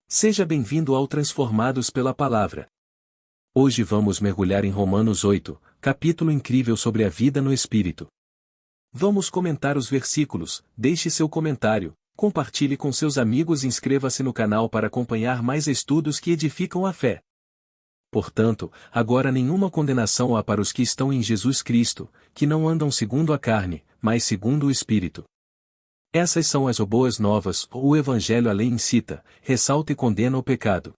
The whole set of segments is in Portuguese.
Seja bem-vindo ao Transformados pela Palavra. Hoje vamos mergulhar em Romanos 8, capítulo incrível sobre a vida no Espírito. Vamos comentar os versículos, deixe seu comentário, compartilhe com seus amigos e inscreva-se no canal para acompanhar mais estudos que edificam a fé. Portanto, agora nenhuma condenação há para os que estão em Jesus Cristo, que não andam segundo a carne, mas segundo o Espírito. Essas são as boas novas, o Evangelho a lei incita, ressalta e condena o pecado.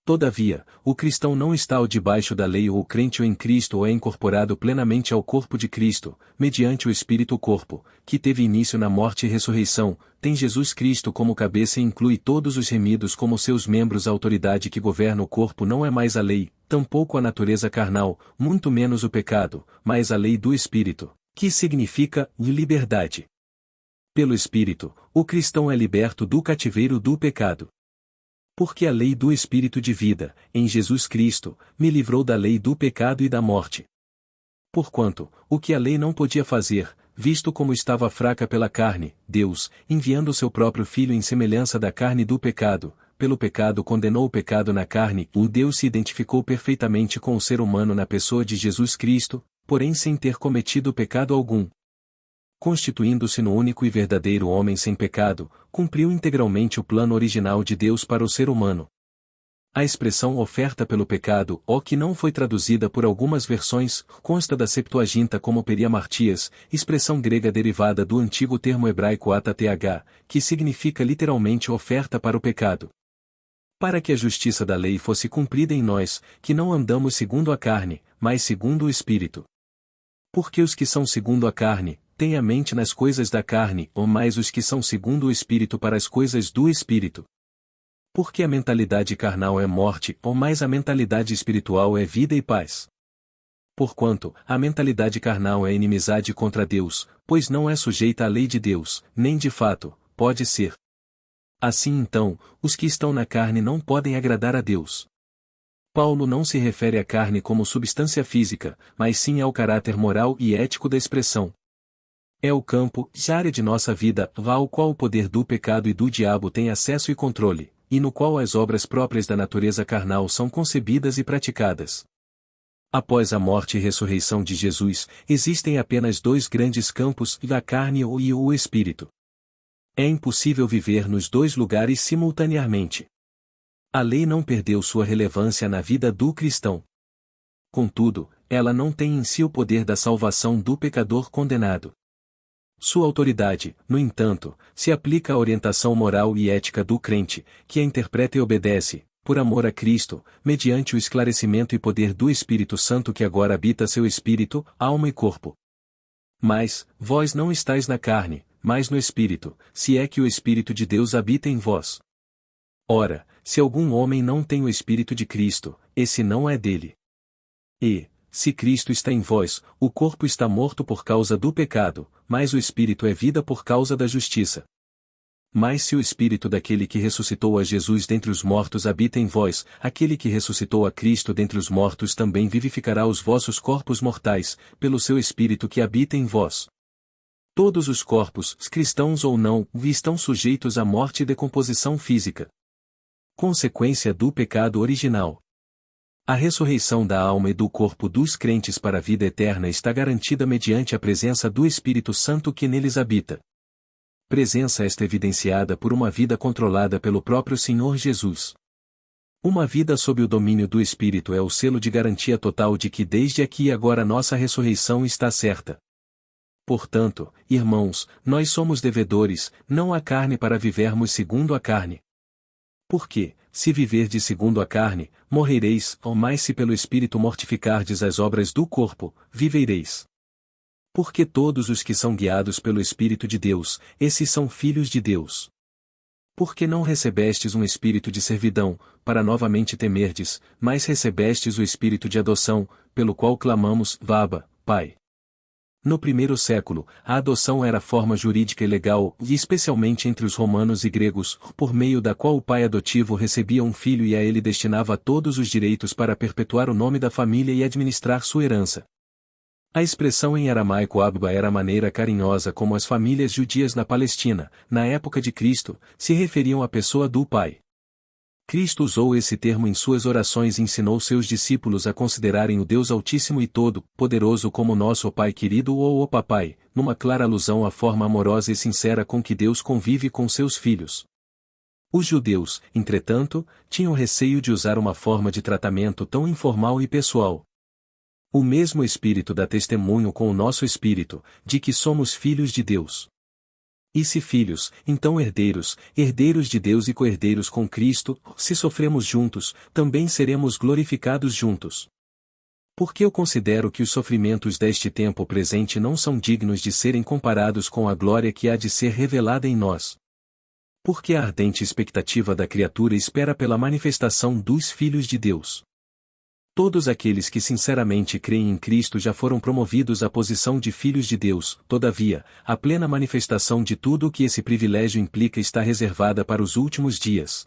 Todavia, o cristão não está debaixo da lei ou o crente em Cristo é incorporado plenamente ao corpo de Cristo, mediante o Espírito corpo, que teve início na morte e ressurreição, tem Jesus Cristo como cabeça e inclui todos os remidos como seus membros. A autoridade que governa o corpo não é mais a lei, tampouco a natureza carnal, muito menos o pecado, mas a lei do Espírito, que significa liberdade. Pelo Espírito, o cristão é liberto do cativeiro do pecado. Porque a lei do Espírito de vida, em Jesus Cristo, me livrou da lei do pecado e da morte. Porquanto, o que a lei não podia fazer, visto como estava fraca pela carne, Deus, enviando o seu próprio Filho em semelhança da carne do pecado, pelo pecado condenou o pecado na carne. O Deus se identificou perfeitamente com o ser humano na pessoa de Jesus Cristo, porém sem ter cometido pecado algum. Constituindo-se no único e verdadeiro homem sem pecado, cumpriu integralmente o plano original de Deus para o ser humano. A expressão oferta pelo pecado, que não foi traduzida por algumas versões, consta da Septuaginta como periamartias, expressão grega derivada do antigo termo hebraico atath, que significa literalmente oferta para o pecado. Para que a justiça da lei fosse cumprida em nós, que não andamos segundo a carne, mas segundo o Espírito. Porque os que são segundo a carne, têm a mente nas coisas da carne, ou mais os que são segundo o Espírito para as coisas do Espírito. Porque a mentalidade carnal é morte, ou mais a mentalidade espiritual é vida e paz. Porquanto, a mentalidade carnal é inimizade contra Deus, pois não é sujeita à lei de Deus, nem de fato, pode ser. Assim então, os que estão na carne não podem agradar a Deus. Paulo não se refere à carne como substância física, mas sim ao caráter moral e ético da expressão. É o campo, área de nossa vida, ao qual o poder do pecado e do diabo tem acesso e controle, e no qual as obras próprias da natureza carnal são concebidas e praticadas. Após a morte e ressurreição de Jesus, existem apenas dois grandes campos, a carne e o espírito. É impossível viver nos dois lugares simultaneamente. A lei não perdeu sua relevância na vida do cristão. Contudo, ela não tem em si o poder da salvação do pecador condenado. Sua autoridade, no entanto, se aplica à orientação moral e ética do crente, que a interpreta e obedece, por amor a Cristo, mediante o esclarecimento e poder do Espírito Santo que agora habita seu espírito, alma e corpo. Mas, vós não estáis na carne, mas no Espírito, se é que o Espírito de Deus habita em vós. Ora, se algum homem não tem o Espírito de Cristo, esse não é dele. E, se Cristo está em vós, o corpo está morto por causa do pecado, mas o Espírito é vida por causa da justiça. Mas se o Espírito daquele que ressuscitou a Jesus dentre os mortos habita em vós, aquele que ressuscitou a Cristo dentre os mortos também vivificará os vossos corpos mortais, pelo seu Espírito que habita em vós. Todos os corpos, cristãos ou não, estão sujeitos à morte e decomposição física. Consequência do pecado original. A ressurreição da alma e do corpo dos crentes para a vida eterna está garantida mediante a presença do Espírito Santo que neles habita. Presença esta evidenciada por uma vida controlada pelo próprio Senhor Jesus. Uma vida sob o domínio do Espírito é o selo de garantia total de que desde aqui e agora nossa ressurreição está certa. Portanto, irmãos, nós somos devedores, não à carne para vivermos segundo a carne. Porque, se viverdes segundo a carne, morrereis, ou mais se pelo Espírito mortificardes as obras do corpo, vivereis. Porque todos os que são guiados pelo Espírito de Deus, esses são filhos de Deus. Porque não recebestes um espírito de servidão, para novamente temerdes, mas recebestes o espírito de adoção, pelo qual clamamos, Abba, Pai. No primeiro século, a adoção era a forma jurídica e legal, e especialmente entre os romanos e gregos, por meio da qual o pai adotivo recebia um filho e a ele destinava todos os direitos para perpetuar o nome da família e administrar sua herança. A expressão em aramaico Abba era a maneira carinhosa como as famílias judias na Palestina, na época de Cristo, se referiam à pessoa do pai. Cristo usou esse termo em suas orações e ensinou seus discípulos a considerarem o Deus Altíssimo e Todo-Poderoso como nosso Pai querido ou o Papai, numa clara alusão à forma amorosa e sincera com que Deus convive com seus filhos. Os judeus, entretanto, tinham receio de usar uma forma de tratamento tão informal e pessoal. O mesmo Espírito dá testemunho com o nosso espírito, de que somos filhos de Deus. E se filhos, então herdeiros, herdeiros de Deus e co-herdeiros com Cristo, se sofremos juntos, também seremos glorificados juntos. Porque eu considero que os sofrimentos deste tempo presente não são dignos de serem comparados com a glória que há de ser revelada em nós. Porque a ardente expectativa da criatura espera pela manifestação dos filhos de Deus. Todos aqueles que sinceramente creem em Cristo já foram promovidos à posição de filhos de Deus, todavia, a plena manifestação de tudo o que esse privilégio implica está reservada para os últimos dias.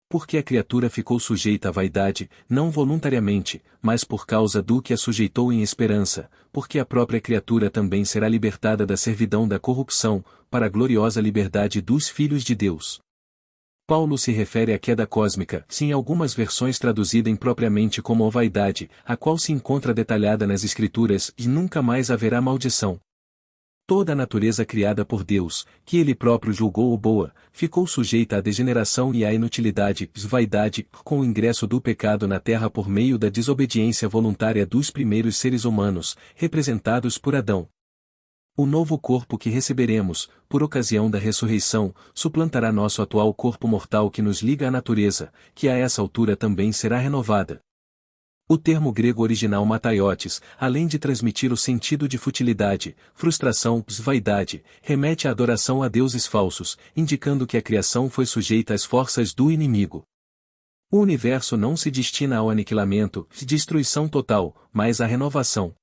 Porque a criatura ficou sujeita à vaidade, não voluntariamente, mas por causa do que a sujeitou em esperança, porque a própria criatura também será libertada da servidão da corrupção, para a gloriosa liberdade dos filhos de Deus. Paulo se refere à queda cósmica, em algumas versões traduzida impropriamente como a vaidade, a qual se encontra detalhada nas Escrituras, e nunca mais haverá maldição. Toda a natureza criada por Deus, que ele próprio julgou boa, ficou sujeita à degeneração e à inutilidade, vaidade, com o ingresso do pecado na terra por meio da desobediência voluntária dos primeiros seres humanos, representados por Adão. O novo corpo que receberemos, por ocasião da ressurreição, suplantará nosso atual corpo mortal que nos liga à natureza, que a essa altura também será renovada. O termo grego original mataiotes, além de transmitir o sentido de futilidade, frustração, vaidade, remete à adoração a deuses falsos, indicando que a criação foi sujeita às forças do inimigo. O universo não se destina ao aniquilamento, destruição total, mas à renovação.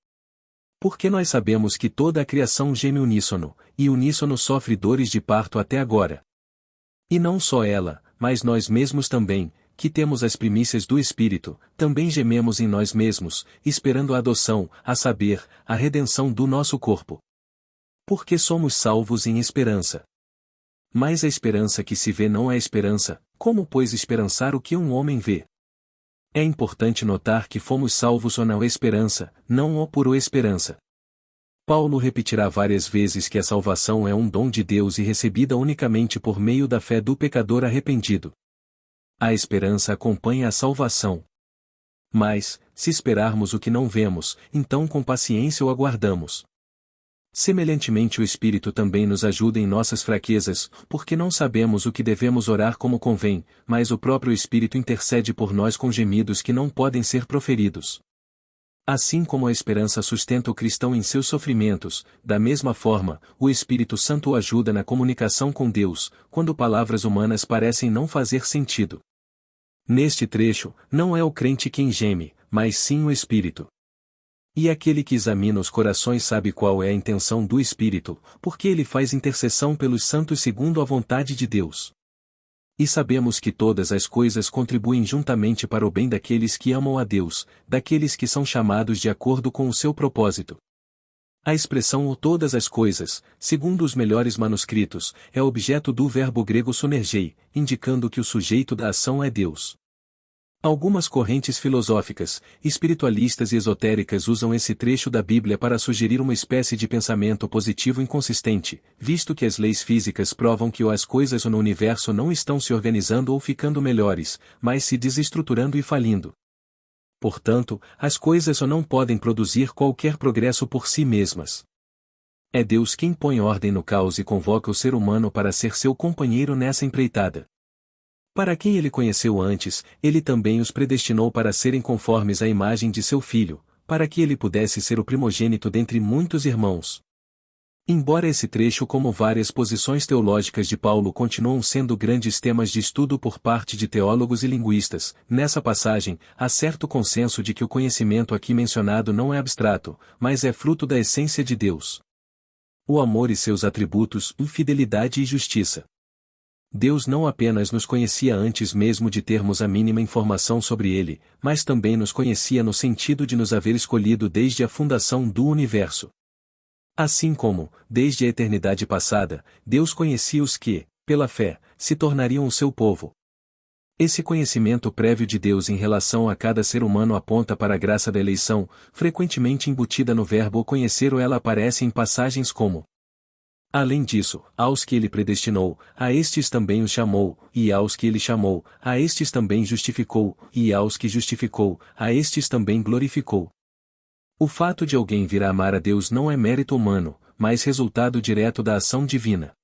Porque nós sabemos que toda a criação geme uníssono, e uníssono sofre dores de parto até agora. E não só ela, mas nós mesmos também, que temos as primícias do Espírito, também gememos em nós mesmos, esperando a adoção, a saber, a redenção do nosso corpo. Porque somos salvos em esperança. Mas a esperança que se vê não é esperança, como pois esperançar o que um homem vê? É importante notar que fomos salvos ou na esperança, não ou por esperança. Paulo repetirá várias vezes que a salvação é um dom de Deus e recebida unicamente por meio da fé do pecador arrependido. A esperança acompanha a salvação. Mas, se esperarmos o que não vemos, então com paciência o aguardamos. Semelhantemente o Espírito também nos ajuda em nossas fraquezas, porque não sabemos o que devemos orar como convém, mas o próprio Espírito intercede por nós com gemidos que não podem ser proferidos. Assim como a esperança sustenta o cristão em seus sofrimentos, da mesma forma, o Espírito Santo o ajuda na comunicação com Deus, quando palavras humanas parecem não fazer sentido. Neste trecho, não é o crente quem geme, mas sim o Espírito. E aquele que examina os corações sabe qual é a intenção do Espírito, porque ele faz intercessão pelos santos segundo a vontade de Deus. E sabemos que todas as coisas contribuem juntamente para o bem daqueles que amam a Deus, daqueles que são chamados de acordo com o seu propósito. A expressão ou todas as coisas, segundo os melhores manuscritos, é objeto do verbo grego sonergei, indicando que o sujeito da ação é Deus. Algumas correntes filosóficas, espiritualistas e esotéricas usam esse trecho da Bíblia para sugerir uma espécie de pensamento positivo inconsistente, visto que as leis físicas provam que as coisas no universo não estão se organizando ou ficando melhores, mas se desestruturando e falindo. Portanto, as coisas não podem produzir qualquer progresso por si mesmas. É Deus quem põe ordem no caos e convoca o ser humano para ser seu companheiro nessa empreitada. Para quem ele conheceu antes, ele também os predestinou para serem conformes à imagem de seu filho, para que ele pudesse ser o primogênito dentre muitos irmãos. Embora esse trecho como várias posições teológicas de Paulo continuam sendo grandes temas de estudo por parte de teólogos e linguistas, nessa passagem, há certo consenso de que o conhecimento aqui mencionado não é abstrato, mas é fruto da essência de Deus. O amor e seus atributos, fidelidade e justiça. Deus não apenas nos conhecia antes mesmo de termos a mínima informação sobre ele, mas também nos conhecia no sentido de nos haver escolhido desde a fundação do universo. Assim como, desde a eternidade passada, Deus conhecia os que, pela fé, se tornariam o seu povo. Esse conhecimento prévio de Deus em relação a cada ser humano aponta para a graça da eleição, frequentemente embutida no verbo conhecer ou ela aparece em passagens como: além disso, aos que ele predestinou, a estes também os chamou, e aos que ele chamou, a estes também justificou, e aos que justificou, a estes também glorificou. O fato de alguém vir a amar a Deus não é mérito humano, mas resultado direto da ação divina.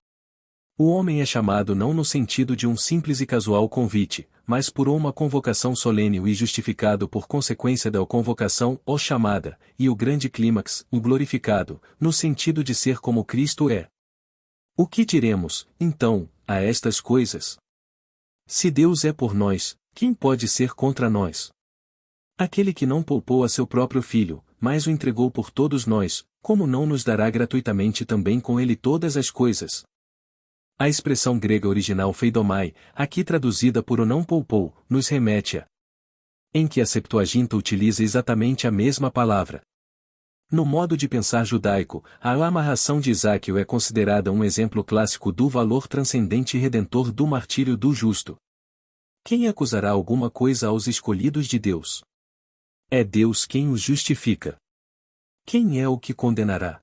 O homem é chamado não no sentido de um simples e casual convite, mas por uma convocação solene e justificado por consequência da convocação ou chamada, e o grande clímax, o glorificado, no sentido de ser como Cristo é. O que diremos, então, a estas coisas? Se Deus é por nós, quem pode ser contra nós? Aquele que não poupou a seu próprio filho, mas o entregou por todos nós, como não nos dará gratuitamente também com ele todas as coisas? A expressão grega original feidomai, aqui traduzida por o não poupou, nos remete a em que a Septuaginta utiliza exatamente a mesma palavra. No modo de pensar judaico, a amarração de Isaqueu é considerada um exemplo clássico do valor transcendente e redentor do martírio do justo. Quem acusará alguma coisa aos escolhidos de Deus? É Deus quem os justifica. Quem é o que condenará?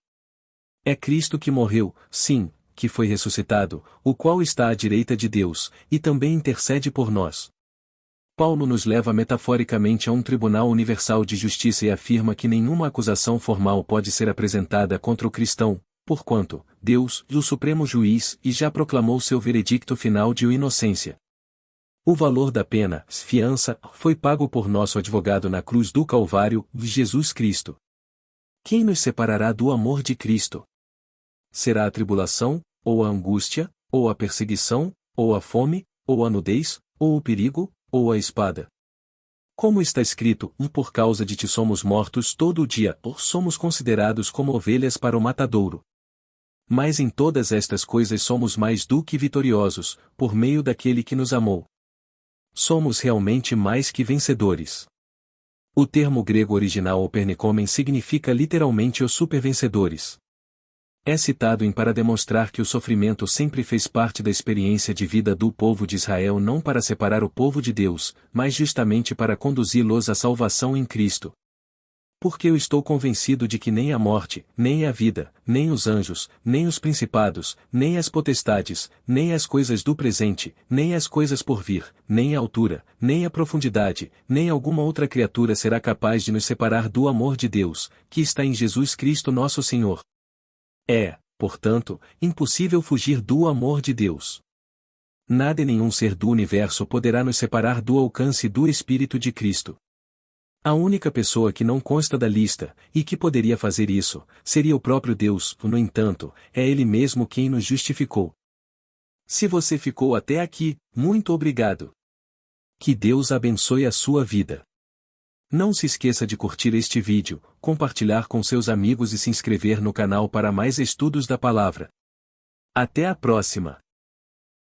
É Cristo que morreu, sim, que foi ressuscitado, o qual está à direita de Deus, e também intercede por nós. Paulo nos leva metaforicamente a um tribunal universal de justiça e afirma que nenhuma acusação formal pode ser apresentada contra o cristão, porquanto Deus, o supremo juiz, e já proclamou seu veredicto final de inocência. O valor da pena, fiança, foi pago por nosso advogado na cruz do Calvário, Jesus Cristo. Quem nos separará do amor de Cristo? Será a tribulação, ou a angústia, ou a perseguição, ou a fome, ou a nudez, ou o perigo, ou a espada? Como está escrito, por causa de ti somos mortos todo o dia, ou somos considerados como ovelhas para o matadouro. Mas em todas estas coisas somos mais do que vitoriosos, por meio daquele que nos amou. Somos realmente mais que vencedores. O termo grego original opernicomen significa literalmente os supervencedores. É citado em para demonstrar que o sofrimento sempre fez parte da experiência de vida do povo de Israel, não para separar o povo de Deus, mas justamente para conduzi-los à salvação em Cristo. Porque eu estou convencido de que nem a morte, nem a vida, nem os anjos, nem os principados, nem as potestades, nem as coisas do presente, nem as coisas por vir, nem a altura, nem a profundidade, nem alguma outra criatura será capaz de nos separar do amor de Deus, que está em Jesus Cristo nosso Senhor. É, portanto, impossível fugir do amor de Deus. Nada e nenhum ser do universo poderá nos separar do alcance do Espírito de Cristo. A única pessoa que não consta da lista, e que poderia fazer isso, seria o próprio Deus, no entanto, é Ele mesmo quem nos justificou. Se você ficou até aqui, muito obrigado. Que Deus abençoe a sua vida. Não se esqueça de curtir este vídeo, compartilhar com seus amigos e se inscrever no canal para mais estudos da palavra. Até a próxima!